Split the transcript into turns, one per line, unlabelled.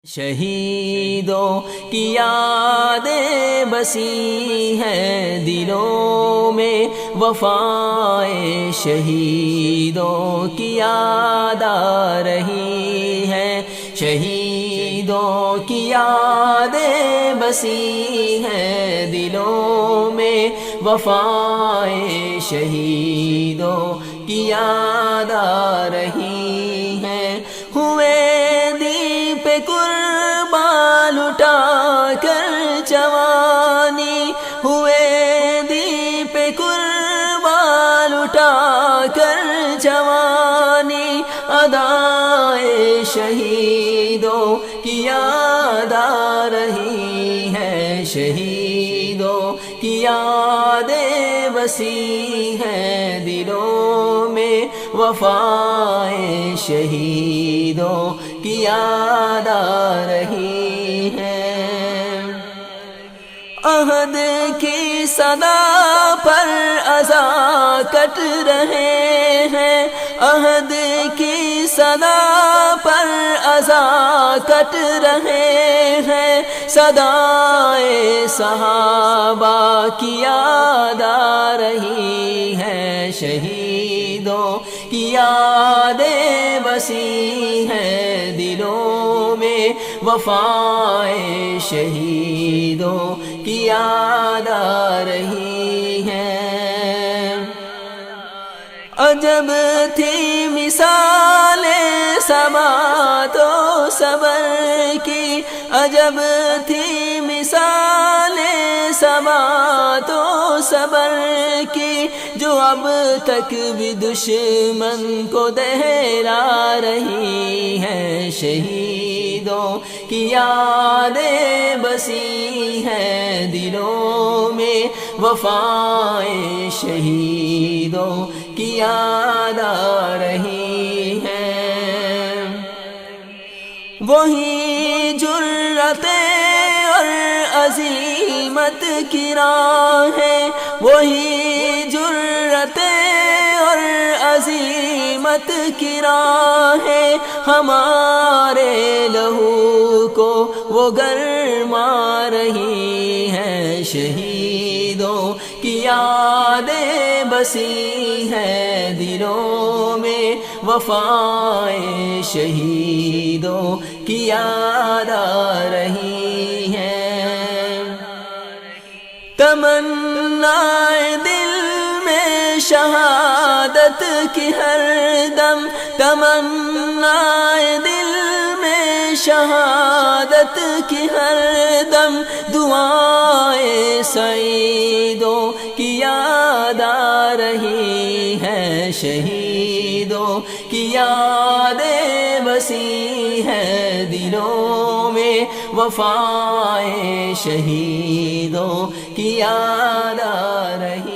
شہیدوں کی یادیں بسی ہیں دلوں میں، وفائے شہیدوں کی یاد آ رہی ہے۔ شہیدوں کی یادیں بسی ہیں دلوں میں، وفائے شہیدوں کی یاد آ رہی ہے۔ ہوئے دیپ قربان لٹا کر جوانی، ہوئے دیپ قربان لٹا کر جوانی، ادائے شہیدوں کی یاد آ رہی ہے۔ شہیدوں کی یادیں بسی ہیں دلوں میں، وفائے شہیدوں کی یاد آ رہی ہے۔ عہد کی صدا پر اذاں کٹ رہے ہیں، عہد کی صدا پر اذاں کٹ رہے ہیں، صدائے صحابہ کی یاد آ رہی ہے۔ شہیدوں کی یادیں بسی ہیں دلوں میں، وفائے شہیدوں کی یاد آ رہی ہے۔ عجب تھی مثال ثبات و صبر کی، عجب تھی مثال ثبات و صبر کی، جو اب تک بھی دشمن کو دہرا رہی ہے۔ شہیدوں کی یادیں بسی ہیں دلوں میں، وفائے شہیدوں کی یاد آ رہی ہے۔ وہی جرأتیں اور عزیمت کی راہ ہے، وہی جرأتیں اور عزیمت کی راہ ہے، ہمارے لہو کو وہ گرما رہی ہے۔ شہیدوں کی یادیں بسی ہیں دلوں میں، وفائے شہیدوں کی یاد آ رہی ہے۔ تمنا دل میں شہادت کی ہر دم، تمنا دل میں شہادت کی ہر دم، دعائیں سعیدوں کی یاد آ رہی ہے۔ شہیدوں کی یادیں بسی ہیں دلوں میں، وفائے شہیدوں کی یاد آ رہی